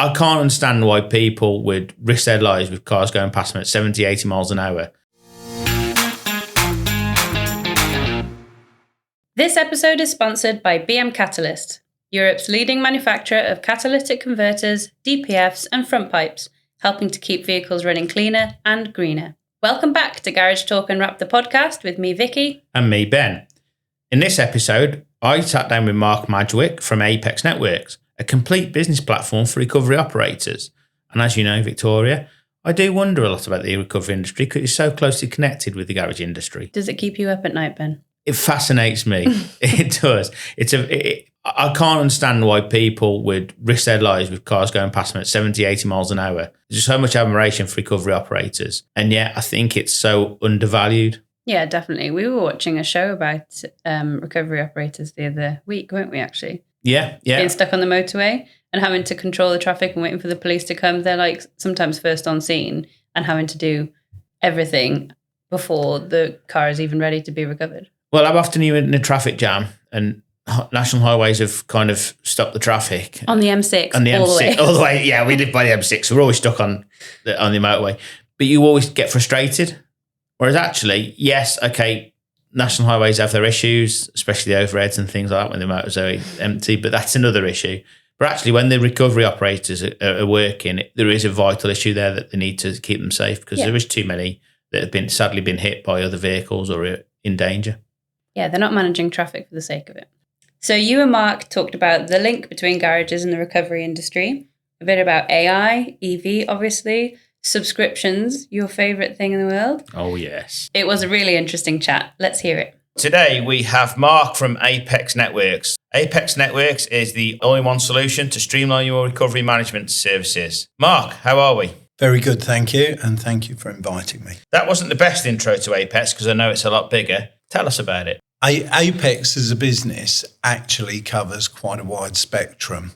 I can't understand why people would risk their lives with cars going past them at 70, 80 miles an hour. This episode is sponsored by BM Catalyst, Europe's leading manufacturer of catalytic converters, DPFs and front pipes, helping to keep vehicles running cleaner and greener. Welcome back to Garage Talk and Wrap the podcast with me, Vicky. And me, Ben. In this episode, I sat down with Mark Madgwick from Apex Networks, a complete business platform for recovery operators. And as you know, Victoria, I do wonder a lot about the recovery industry because it's so closely connected with the garage industry. Does it keep you up at night, Ben? It fascinates me. It does. I can't understand why people would risk their lives with cars going past them at 70, 80 miles an hour. There's so much admiration for recovery operators. And yet I think it's so undervalued. Yeah, definitely. We were watching a show about recovery operators the other week, weren't we, actually? Yeah. Getting stuck on the motorway and having to control the traffic and waiting for the police to come. They're like sometimes first on scene and having to do everything before the car is even ready to be recovered. Well, how often are you in a traffic jam and national highways have kind of stopped the traffic? On the M6. On the M6. All the way. Yeah, we live by the M6. So we're always stuck on the motorway. But you always get frustrated. Whereas actually, yes, okay, national highways have their issues, especially the overheads and things like that when the motors are empty, but that's another issue. But actually, when the recovery operators are working, there is a vital issue there that they need to keep them safe because there is too many that have sadly been hit by other vehicles or are in danger. Yeah, they're not managing traffic for the sake of it. So you and Mark talked about the link between garages and the recovery industry, a bit about AI, EV, obviously, subscriptions, your favourite thing in the world. Oh, yes. It was a really interesting chat. Let's hear it. Today, we have Mark from Apex Networks. Apex Networks is the all-in-one solution to streamline your recovery management services. Mark, how are we? Very good, thank you, and thank you for inviting me. That wasn't the best intro to Apex because I know it's a lot bigger. Tell us about it. Apex as a business actually covers quite a wide spectrum.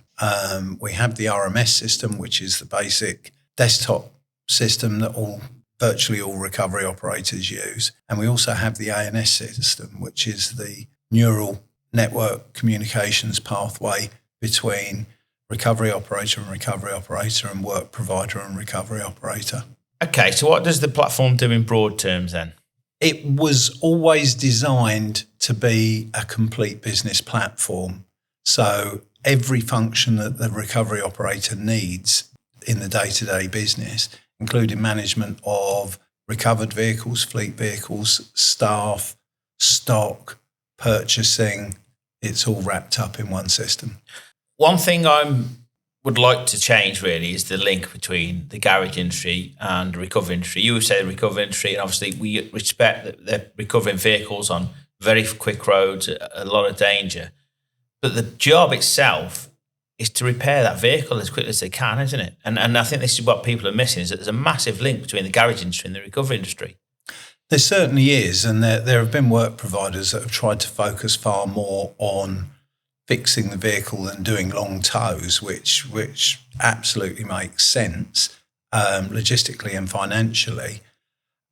We have the RMS system, which is the basic desktop system that virtually all recovery operators use. And we also have the ANS system, which is the neural network communications pathway between recovery operator and work provider and recovery operator. Okay, so what does the platform do in broad terms then? It was always designed to be a complete business platform. So every function that the recovery operator needs in the day-to-day business, including management of recovered vehicles, fleet vehicles, staff, stock, purchasing, it's all wrapped up in one system. One thing I would like to change really is the link between the garage industry and the recovery industry. You say the recovery industry, and obviously we respect that they're recovering vehicles on very quick roads, a lot of danger. But the job itself is to repair that vehicle as quickly as they can, isn't it? And I think this is what people are missing, is that there's a massive link between the garage industry and the recovery industry. There certainly is, and there have been work providers that have tried to focus far more on fixing the vehicle and doing long tows, which absolutely makes sense logistically and financially.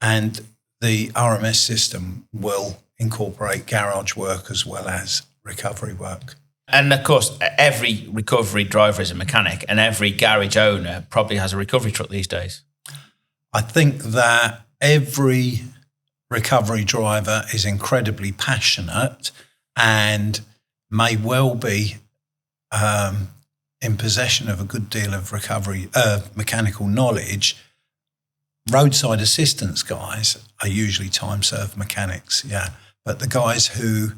And the RMS system will incorporate garage work as well as recovery work. And of course, every recovery driver is a mechanic, and every garage owner probably has a recovery truck these days. I think that every recovery driver is incredibly passionate and may well be in possession of a good deal of recovery mechanical knowledge. Roadside assistance guys are usually time-served mechanics, but the guys who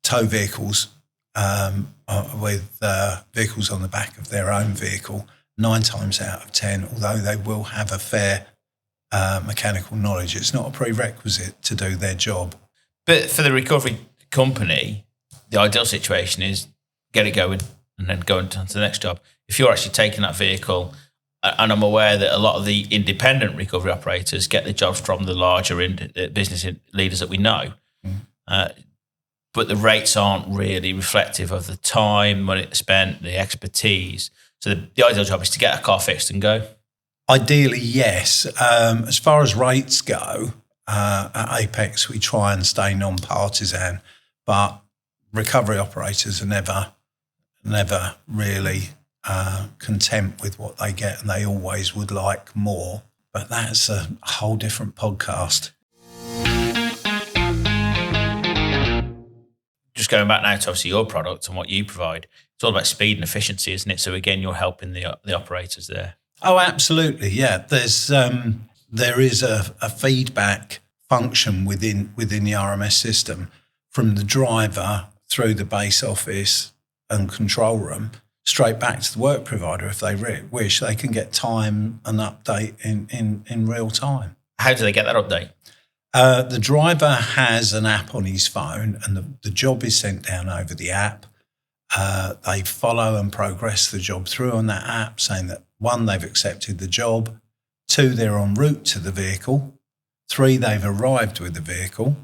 tow vehicles with vehicles on the back of their own vehicle, 9 times out of 10, although they will have a fair mechanical knowledge, it's not a prerequisite to do their job. But for the recovery company, the ideal situation is get it going and then go on to the next job. If you're actually taking that vehicle, and I'm aware that a lot of the independent recovery operators get the jobs from the larger business leaders that we know, but the rates aren't really reflective of the time, money spent, the expertise. So the ideal job is to get a car fixed and go. Ideally, yes. As far as rates go, at Apex, we try and stay non-partisan, but recovery operators are never really content with what they get, and they always would like more. But that's a whole different podcast. Just going back now to obviously your product and what you provide, it's all about speed and efficiency, isn't it? So again, you're helping the operators there. Oh, absolutely, yeah. There is a feedback function within the RMS system from the driver through the base office and control room straight back to the work provider. If they wish, they can get time and update in real time. How do they get that update? The driver has an app on his phone, and the job is sent down over the app. They follow and progress the job through on that app, saying that 1, they've accepted the job, 2, they're en route to the vehicle, 3, they've arrived with the vehicle,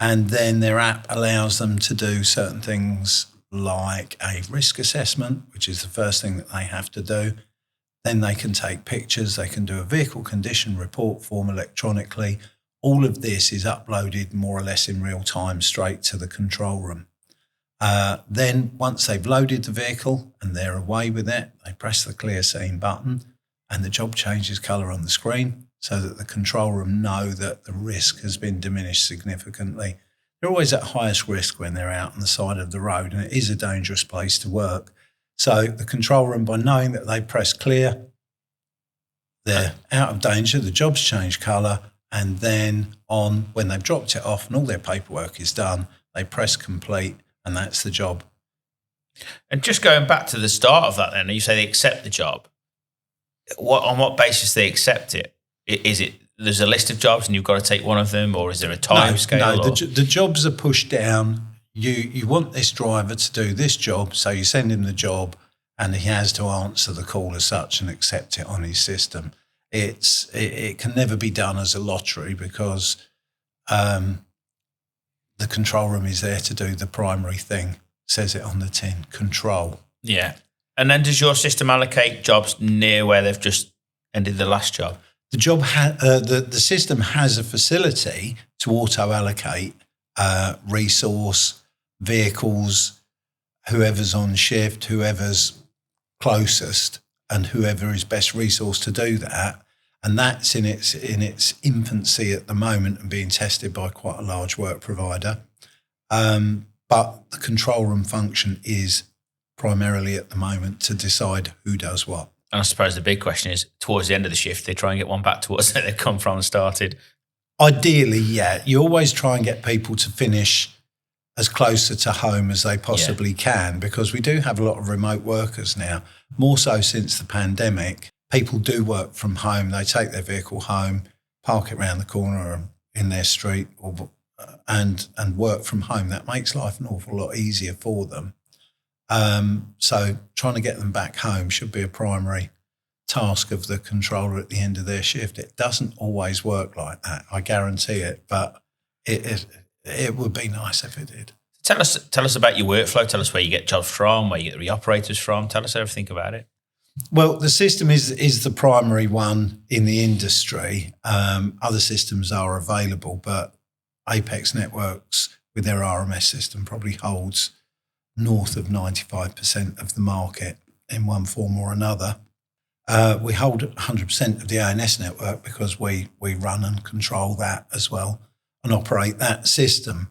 and then their app allows them to do certain things like a risk assessment, which is the first thing that they have to do. Then they can take pictures, they can do a vehicle condition report form electronically. All of this is uploaded more or less in real time straight to the control room. Then once they've loaded the vehicle and they're away with it, they press the clear scene button and the job changes colour on the screen so that the control room know that the risk has been diminished significantly. They're always at highest risk when they're out on the side of the road, and it is a dangerous place to work. So the control room, by knowing that they press clear, they're out of danger, the job's changed colour, and then when they've dropped it off and all their paperwork is done, they press complete, and that's the job. And just going back to the start of that then, you say they accept the job. On what basis they accept it? Is it there's a list of jobs and you've got to take one of them, or is there a time scale? No, the jobs are pushed down. You want this driver to do this job, so you send him the job and he has to answer the call as such and accept it on his system. It can never be done as a lottery because the control room is there to do the primary thing. Says it on the tin, control. Yeah. And then does your system allocate jobs near where they've just ended the last job? The the system has a facility to auto-allocate resource, vehicles, whoever's on shift, whoever's closest, and whoever is best resource to do that. And that's in its infancy at the moment and being tested by quite a large work provider. But the control room function is primarily at the moment to decide who does what. And I suppose the big question is, towards the end of the shift, they try and get one back to us that they've come from and started. Ideally, yeah. You always try and get people to finish as closer to home as they possibly can, because we do have a lot of remote workers now, more so since the pandemic. People do work from home. They take their vehicle home, park it around the corner in their street, and work from home. That makes life an awful lot easier for them. So trying to get them back home should be a primary task of the controller at the end of their shift. It doesn't always work like that, I guarantee it, but it would be nice if it did. Tell us about your workflow. Tell us where you get jobs from, where you get the operators from. Tell us everything about it. Well, the system is the primary one in the industry. Other systems are available, but Apex Networks with their RMS system probably holds north of 95% of the market in one form or another. We hold 100% of the ANS network because we run and control that as well and operate that system.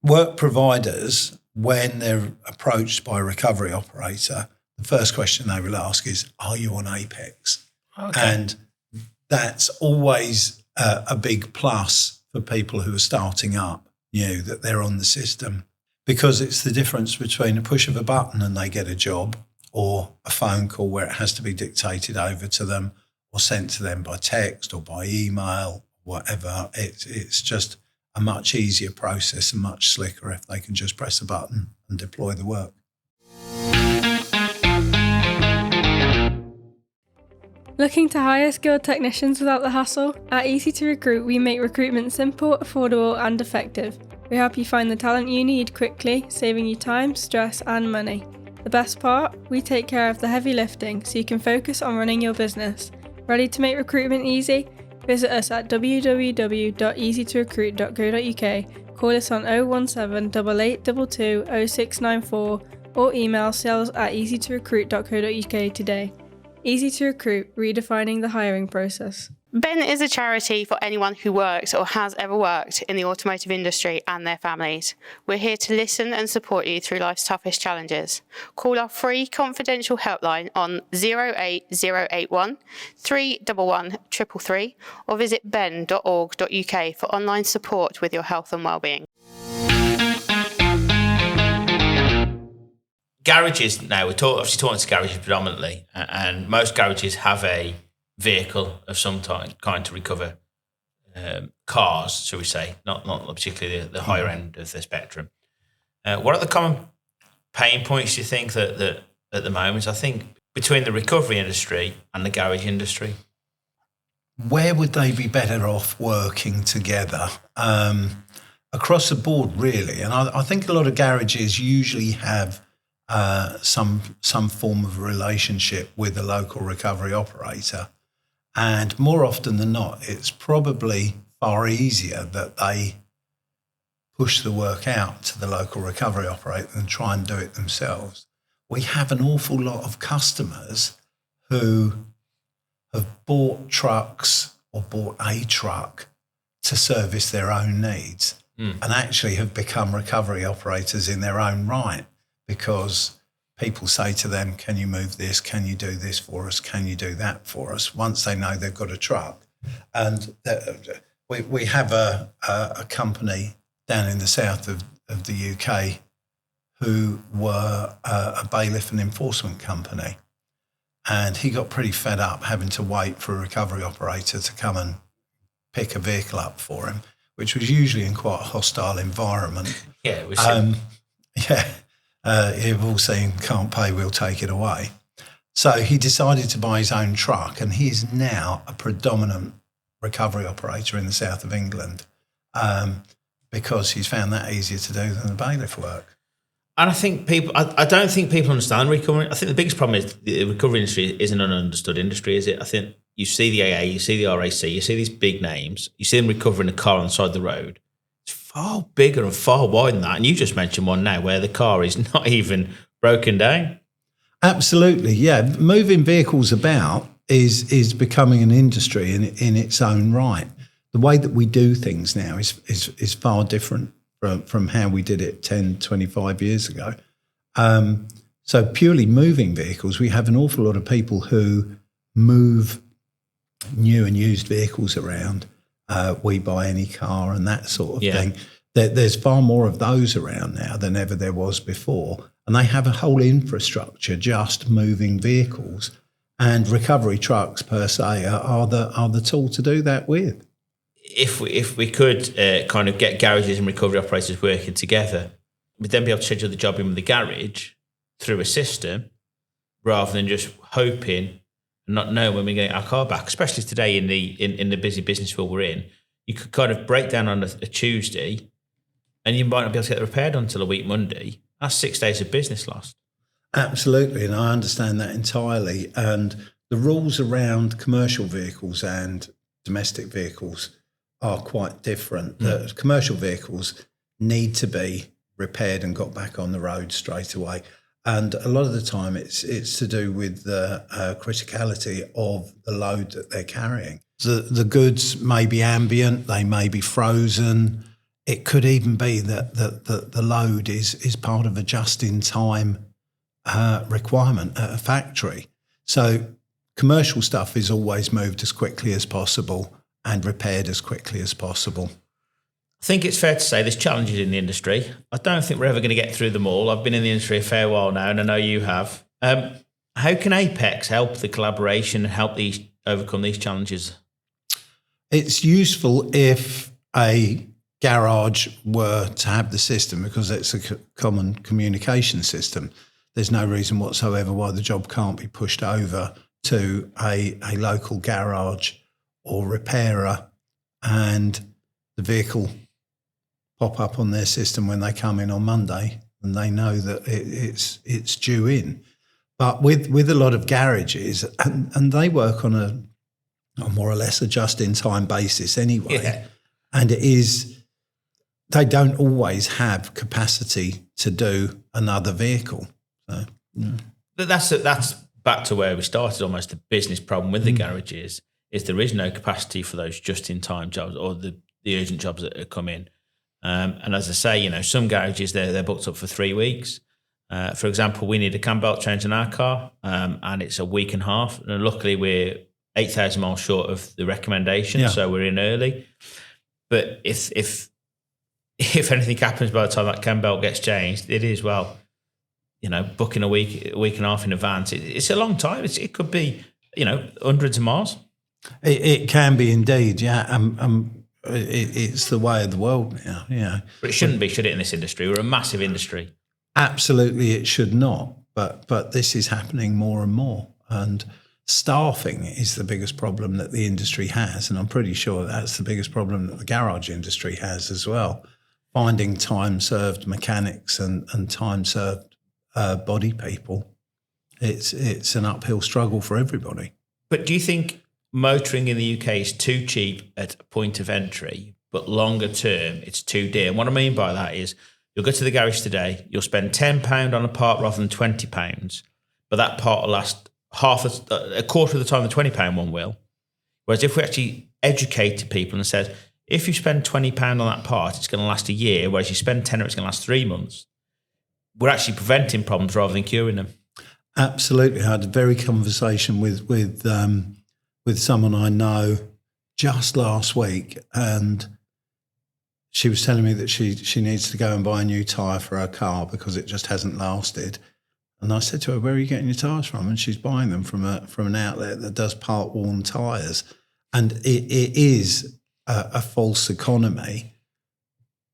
Work providers, when they're approached by a recovery operator, the first question they will ask is, are you on Apex? Okay. And that's always a big plus for people who are starting up, that they're on the system. Because it's the difference between a push of a button and they get a job, or a phone call where it has to be dictated over to them or sent to them by text or by email, whatever. It's just a much easier process and much slicker if they can just press a button and deploy the work. Looking to hire skilled technicians without the hassle? At Easy to Recruit, we make recruitment simple, affordable and effective. We help you find the talent you need quickly, saving you time, stress and money. The best part? We take care of the heavy lifting so you can focus on running your business. Ready to make recruitment easy? Visit us at www.easytorecruit.co.uk, call us on 017 8822 0694 or email sales@easytorecruit.co.uk today. Easy to Recruit, redefining the hiring process. Ben is a charity for anyone who works or has ever worked in the automotive industry and their families. We're here to listen and support you through life's toughest challenges. Call our free confidential helpline on 08081 311 333 or visit ben.org.uk for online support with your health and wellbeing. Garages now, we're obviously talking to garages predominantly, and most garages have a vehicle of some kind to recover cars, shall we say, not particularly the higher end of the spectrum. What are the common pain points do you think that at the moment, I think, between the recovery industry and the garage industry? Where would they be better off working together? Across the board, really. And I think a lot of garages usually have some form of relationship with the local recovery operator. And more often than not, it's probably far easier that they push the work out to the local recovery operator than try and do it themselves. We have an awful lot of customers who have bought trucks or bought a truck to service their own needs and actually have become recovery operators in their own right, because people say to them, can you move this? Can you do this for us? Can you do that for us? Once they know they've got a truck. And we have a company down in the south of the UK who were a bailiff and enforcement company. And he got pretty fed up having to wait for a recovery operator to come and pick a vehicle up for him, which was usually in quite a hostile environment. Yeah, it was. You've all seen can't pay, we'll take it away. So he decided to buy his own truck, and he is now a predominant recovery operator in the south of England because he's found that easier to do than the bailiff work. And I think I don't think people understand recovery. I think the biggest problem is the recovery industry isn't an understood industry, is it? I think you see the AA, you see the RAC, you see these big names, you see them recovering a car on the side of the road. It's far bigger and far wider than that. And you just mentioned one now where the car is not even broken down. Absolutely, yeah. Moving vehicles about is becoming an industry in its own right. The way that we do things now is far different from how we did it 10, 25 years ago. So purely moving vehicles, we have an awful lot of people who move new and used vehicles around. We buy any car and that sort of thing. There's far more of those around now than ever there was before. And they have a whole infrastructure just moving vehicles. And recovery trucks per se are the tool to do that with. If we could kind of get garages and recovery operators working together, we'd then be able to schedule the job in with the garage through a system rather than just hoping and not knowing when we're getting our car back, especially today in the busy business world we're in. You could kind of break down on a Tuesday and you might not be able to get it repaired until a week Monday. That's 6 days of business lost. Absolutely, and I understand that entirely. And the rules around commercial vehicles and domestic vehicles are quite different. The commercial vehicles need to be repaired and got back on the road straight away. And a lot of the time it's to do with the criticality of the load that they're carrying. The goods may be ambient, they may be frozen. It could even be that the load is part of a just-in-time requirement at a factory. So commercial stuff is always moved as quickly as possible and repaired as quickly as possible. I think it's fair to say there's challenges in the industry. I don't think we're ever going to get through them all. I've been in the industry a fair while now, and I know you have. How can Apex help the collaboration and help overcome these challenges? It's useful if a garage were to have the system because it's a common communication system. There's no reason whatsoever why the job can't be pushed over to a local garage or repairer, and the vehicle pop up on their system when they come in on Monday, and they know that it's due in. But with a lot of garages, and they work on a more or less a just-in-time basis anyway, and they don't always have capacity to do another vehicle. But that's back to where we started. Almost the business problem with the garages is there is no capacity for those just-in-time jobs or the urgent jobs that come in. And as I say, some garages they're booked up for 3 weeks. For example, we need a cam belt change in our car, and it's a week and a half. And luckily, we're 8,000 miles short of the recommendation, so we're in early. But if anything happens by the time that cam belt gets changed, it is booking a week and a half in advance. It's a long time. It could be hundreds of miles. It can be indeed, yeah. It's the way of the world now, But it shouldn't be, should it? In this industry, we're a massive industry. Absolutely, it should not. But this is happening more and more, and staffing is the biggest problem that the industry has, and I'm pretty sure that's the biggest problem that the garage industry has as well. Finding time-served mechanics and time-served body people, it's an uphill struggle for everybody. But do you think motoring in the UK is too cheap at point of entry, but longer term it's too dear? And what I mean by that is you'll go to the garage today, you'll spend £10 on a part rather than £20, but that part will last a quarter of the time the £20 one will. Whereas if we actually educated people and said, if you spend £20 on that part, it's going to last a year, whereas you spend £10, it's going to last 3 months, we're actually preventing problems rather than curing them. Absolutely. I had a very conversation with someone I know just last week, and she was telling me that she needs to go and buy a new tyre for her car because it just hasn't lasted. And I said to her, where are you getting your tyres from? And she's buying them from an outlet that does part-worn tyres. And it is a false economy,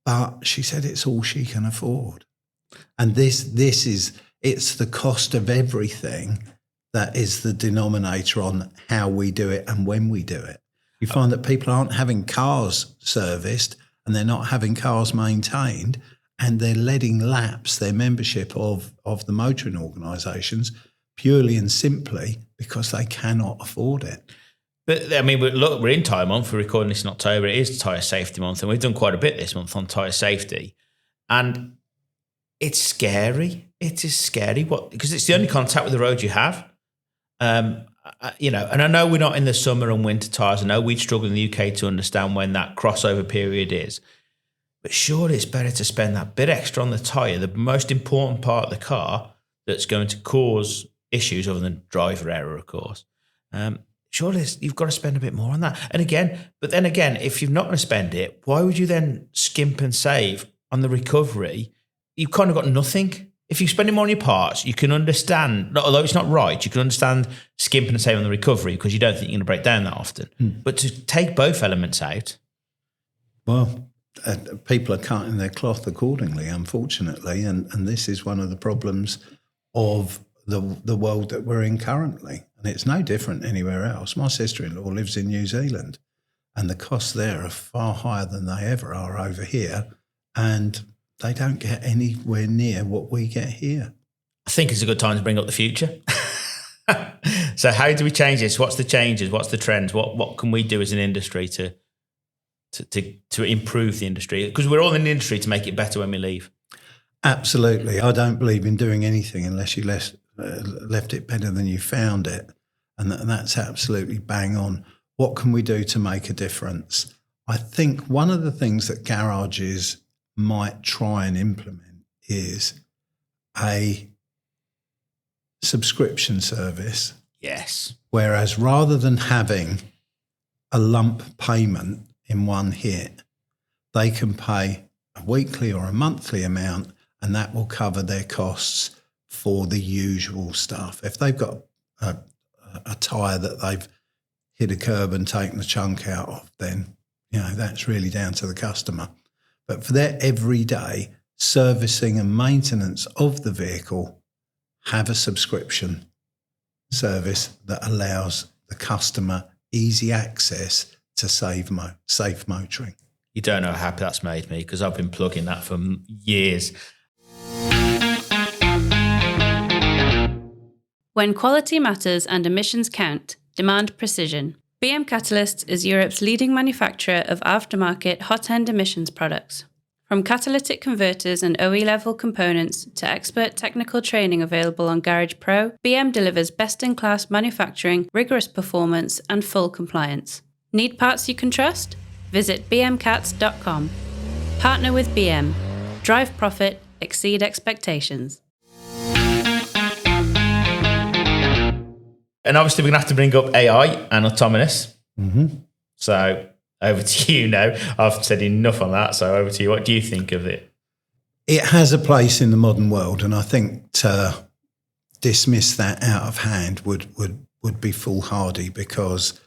but she said it's all she can afford. And it's the cost of everything that is the denominator on how we do it and when we do it. You find that people aren't having cars serviced and they're not having cars maintained, and they're letting lapse their membership of the motoring organisations purely and simply because they cannot afford it. But I mean, we're in tyre month. We're recording this in October. It is tyre safety month, and we've done quite a bit this month on tyre safety. And it's scary. It is scary because it's the only contact with the road you have. And I know we're not in the summer and winter tyres. I know we'd struggle in the UK to understand when that crossover period is. But surely it's better to spend that bit extra on the tyre, the most important part of the car that's going to cause issues other than driver error, of course. Surely you've got to spend a bit more on that. But then again, if you're not going to spend it, why would you then skimp and save on the recovery? You've kind of got nothing. If you're spending more on your parts, you can understand, although it's not right, you can understand skimping and saving on the recovery because you don't think you're going to break down that often. But to take both elements out. Well, people are cutting their cloth accordingly, unfortunately, and this is one of the problems of the world that we're in currently. And it's no different anywhere else. My sister-in-law lives in New Zealand, and the costs there are far higher than they ever are over here, and they don't get anywhere near what we get here. I think it's a good time to bring up the future. So how do we change this? What's the changes? What's the trends? What can we do as an industry to improve the industry? Because we're all in the industry to make it better when we leave. Absolutely. I don't believe in doing anything unless you left it better than you found it. And that's absolutely bang on. What can we do to make a difference? I think one of the things that garages might try and implement is a subscription service. Yes. Whereas rather than having a lump payment in one hit, they can pay a weekly or a monthly amount, and that will cover their costs for the usual stuff. If they've got a tyre that they've hit a curb and taken a chunk out of, then that's really down to the customer. But for their everyday servicing and maintenance of the vehicle, have a subscription service that allows the customer easy access to safe motoring. You don't know how happy that's made me because I've been plugging that for years. When quality matters and emissions count, demand precision. BM Catalyst is Europe's leading manufacturer of aftermarket hot-end emissions products. From catalytic converters and OE-level components to expert technical training available on Garage Pro, BM delivers best-in-class manufacturing, rigorous performance, and full compliance. Need parts you can trust? Visit bmcats.com. Partner with BM. Drive profit, exceed expectations. And obviously we're going to have to bring up AI and autonomous. Mm-hmm. So over to you now. I've said enough on that, so over to you. What do you think of it? It has a place in the modern world, and I think to dismiss that out of hand would be foolhardy, because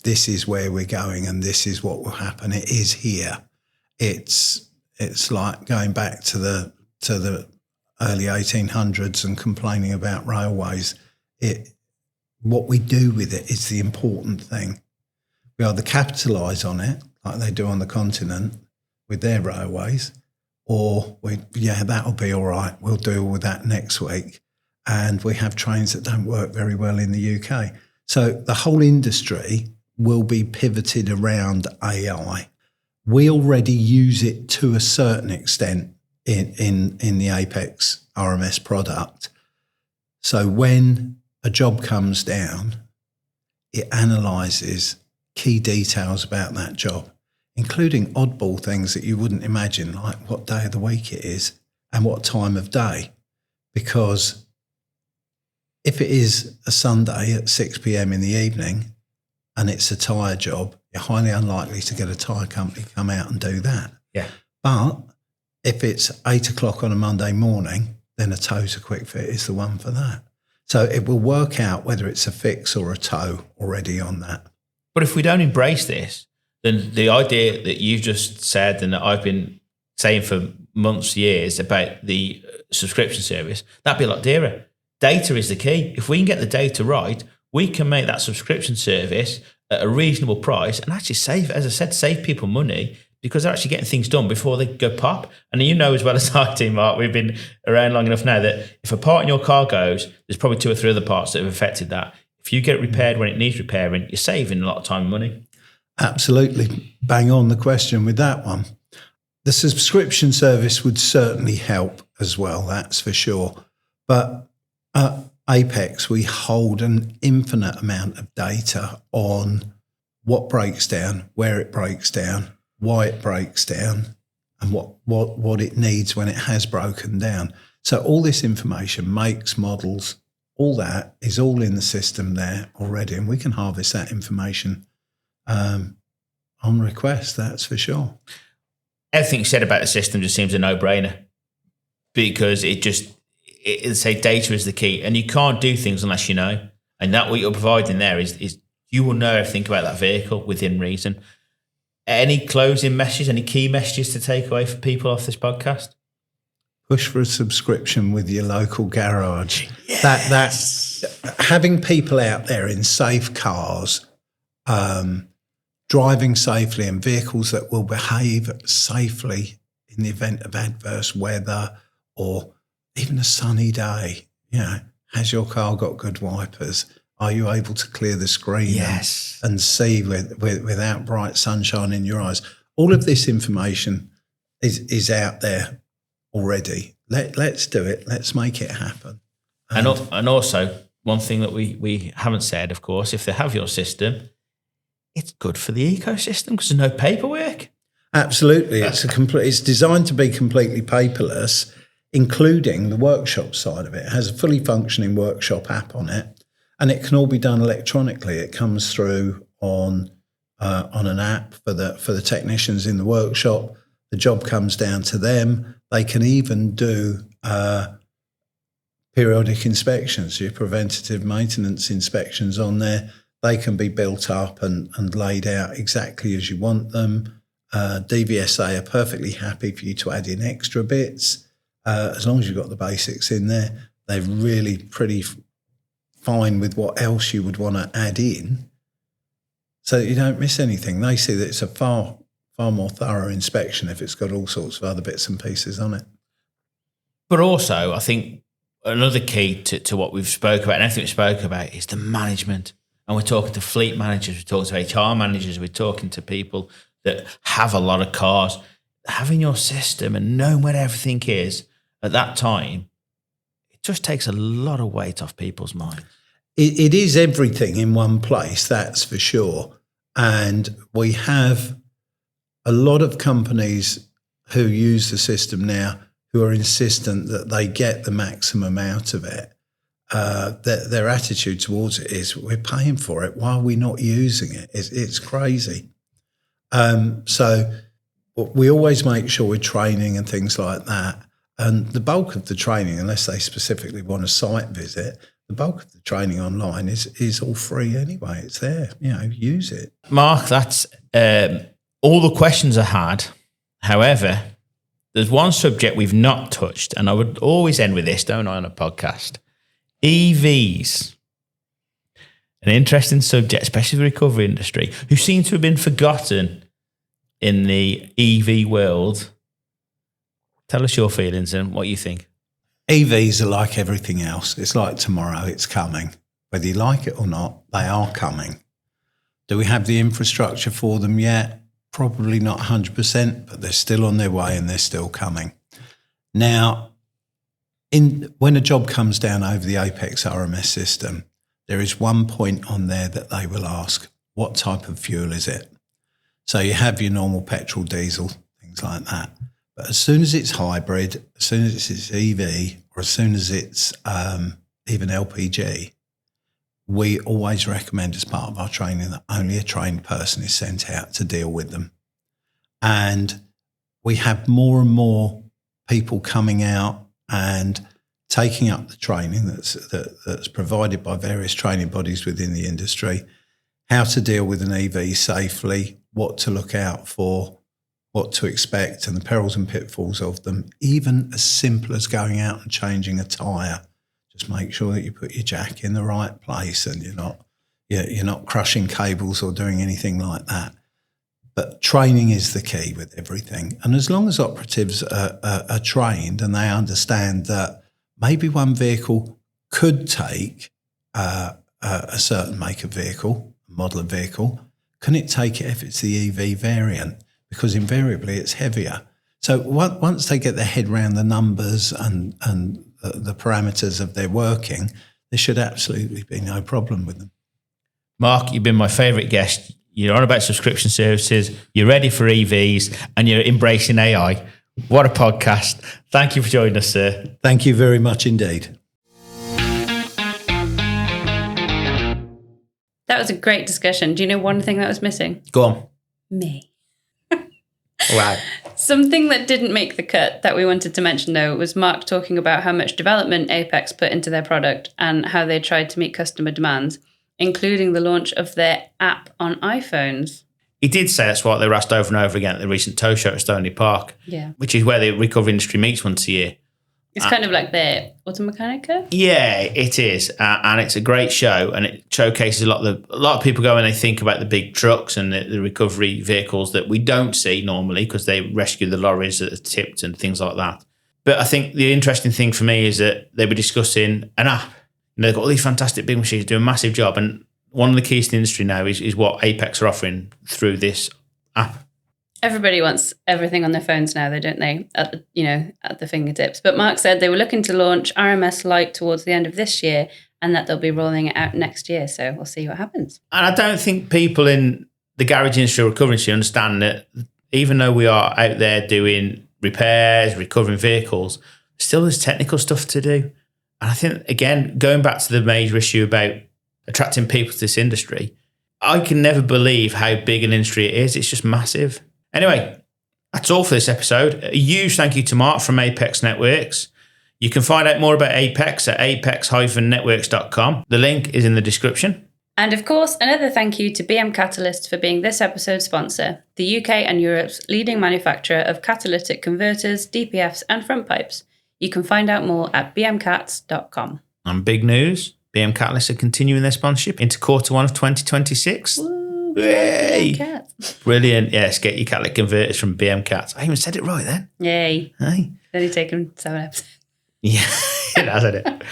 this is where we're going and this is what will happen. It is here. It's like going back to the early 1800s and complaining about railways. What we do with it is the important thing. We either capitalise on it, like they do on the continent with their railways, or that'll be all right, we'll deal with that next week. And we have trains that don't work very well in the UK. So the whole industry will be pivoted around AI. We already use it to a certain extent in the Apex RMS product. So when a job comes down, it analyses key details about that job, including oddball things that you wouldn't imagine, like what day of the week it is and what time of day. Because if it is a Sunday at 6 p.m. in the evening and it's a tyre job, you're highly unlikely to get a tyre company come out and do that. Yeah. But if it's 8 o'clock on a Monday morning, then a tow to quick fit is the one for that. So it will work out whether it's a fix or a tow already on that. But if we don't embrace this, then the idea that you've just said and that I've been saying for months, years about the subscription service, that'd be a lot dearer. Data is the key. If we can get the data right, we can make that subscription service at a reasonable price and actually save people money, because they're actually getting things done before they go pop. And you know as well as I do, Mark, we've been around long enough now that if a part in your car goes, there's probably 2 or 3 other parts that have affected that. If you get it repaired when it needs repairing, you're saving a lot of time and money. Absolutely. Bang on the question with that one. The subscription service would certainly help as well, that's for sure. But at Apex, we hold an infinite amount of data on what breaks down, where it breaks down, why it breaks down, and what it needs when it has broken down. So all this information, makes, models, all that is all in the system there already, and we can harvest that information on request, that's for sure. Everything you said about the system just seems a no-brainer, because it'll say data is the key, and you can't do things unless you know. And that what you're providing there is you will know everything about that vehicle within reason. Any closing messages, any key messages to take away for people off this podcast? Push for a subscription with your local garage. Yes. That having people out there in safe cars, driving safely, and vehicles that will behave safely in the event of adverse weather or even a sunny day. Has your car got good wipers? Are you able to clear the screen and see without bright sunshine in your eyes? All of this information is out there already. Let's do it. Let's make it happen. And also, one thing that we haven't said, of course, if they have your system, it's good for the ecosystem because there's no paperwork. Absolutely. It's designed to be completely paperless, including the workshop side of it. It has a fully functioning workshop app on it. And it can all be done electronically. It comes through on an app for the technicians in the workshop. The job comes down to them. They can even do periodic inspections, your preventative maintenance inspections on there. They can be built up and laid out exactly as you want them. DVSA are perfectly happy for you to add in extra bits. As long as you've got the basics in there, they're really pretty fine with what else you would want to add in so that you don't miss anything. They see that it's a far more thorough inspection if it's got all sorts of other bits and pieces on it. But also, I think another key to what we've spoke about and everything we spoke about is the management. And we're talking to fleet managers, we're talking to HR managers, we're talking to people that have a lot of cars. having your system and knowing where everything is at that time, it just takes a lot of weight off people's minds. It is everything in one place, that's for sure. And we have a lot of companies who use the system now who are insistent that they get the maximum out of it. Their attitude towards it is, we're paying for it. Why are we not using it? It's crazy. So we always make sure we're training and things like that. And the bulk of the training, unless they specifically want a site visit, the bulk of the training online is all free anyway. It's there, use it. Mark, that's all the questions I had. However, there's one subject we've not touched, and I would always end with this, don't I, on a podcast? EVs. An interesting subject, especially the recovery industry, who seem to have been forgotten in the EV world. Tell us your feelings and what you think. EVs are like everything else. It's like tomorrow, it's coming. Whether you like it or not, they are coming. Do we have the infrastructure for them yet? Probably not 100%, but they're still on their way and they're still coming. Now, when a job comes down over the Apex RMS system, there is one point on there that they will ask, what type of fuel is it? So you have your normal petrol, diesel, things like that. But as soon as it's hybrid, as soon as it's EV, or as soon as it's even LPG, we always recommend as part of our training that only a trained person is sent out to deal with them. And we have more and more people coming out and taking up the training that's provided by various training bodies within the industry, how to deal with an EV safely, what to look out for, what to expect, and the perils and pitfalls of them, even as simple as going out and changing a tyre. Just make sure that you put your jack in the right place and you're not crushing cables or doing anything like that. But training is the key with everything. And as long as operatives are trained and they understand that maybe one vehicle could take a certain make of vehicle, model of vehicle, can it take it if it's the EV variant? Because invariably it's heavier. So once they get their head around the numbers and the parameters of their working, there should absolutely be no problem with them. Mark, you've been my favourite guest. You're on about subscription services, you're ready for EVs, and you're embracing AI. What a podcast. Thank you for joining us, sir. Thank you very much indeed. That was a great discussion. Do you know one thing that was missing? Go on. Me. Wow. Something that didn't make the cut that we wanted to mention, though, was Mark talking about how much development Apex put into their product and how they tried to meet customer demands, including the launch of their app on iPhones. He did say that's what they were asked over and over again at the recent tow show at Stoney Park, which is where the recovery industry meets once a year. It's kind of like the Automechanica? Yeah, it is. And it's a great show, and it showcases a lot of people go and they think about the big trucks and the recovery vehicles that we don't see normally because they rescue the lorries that are tipped and things like that. But I think the interesting thing for me is that they were discussing an app. They've got all these fantastic big machines doing a massive job, and one of the keys to the industry now is what Apex are offering through this app. Everybody wants everything on their phones now, though, don't they? At the fingertips. But Mark said they were looking to launch RMS Lite towards the end of this year, and that they'll be rolling it out next year. So we'll see what happens. And I don't think people in the garage industry or recovery industry understand that even though we are out there doing repairs, recovering vehicles, still there's technical stuff to do. And I think, again, going back to the major issue about attracting people to this industry, I can never believe how big an industry it is. It's just massive. Anyway, that's all for this episode. A huge thank you to Mark from Apex Networks. You can find out more about Apex at apex-networks.com. The link is in the description. And of course, another thank you to BM Catalyst for being this episode's sponsor, the UK and Europe's leading manufacturer of catalytic converters, DPFs and front pipes. You can find out more at bmcats.com. And big news, BM Catalyst are continuing their sponsorship into Q1 of 2026. Woo. Yay! Cats. Brilliant. Yes, get your catalytic converters from BM Cats. I even said it right then. Yay. Hey. It's only taken 7 episodes. Yeah, it has, hasn't it?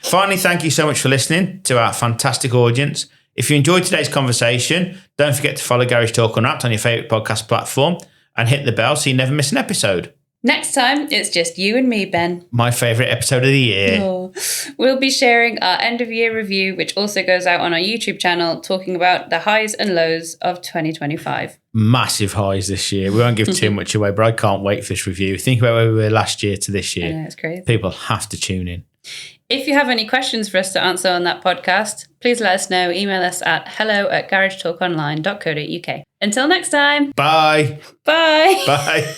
Finally, thank you so much for listening to our fantastic audience. If you enjoyed today's conversation, don't forget to follow Garage Talk Unwrapped on your favourite podcast platform. and hit the bell so you never miss an episode. Next time, it's just you and me, Ben. My favourite episode of the year. Oh. We'll be sharing our end of year review, which also goes out on our YouTube channel, talking about the highs and lows of 2025. Massive highs this year. We won't give too much away, but I can't wait for this review. Think about where we were last year to this year. I know, it's crazy. People have to tune in. If you have any questions for us to answer on that podcast, please let us know. Email us at hello@garagetalkonline.co.uk. Until next time. Bye. Bye. Bye.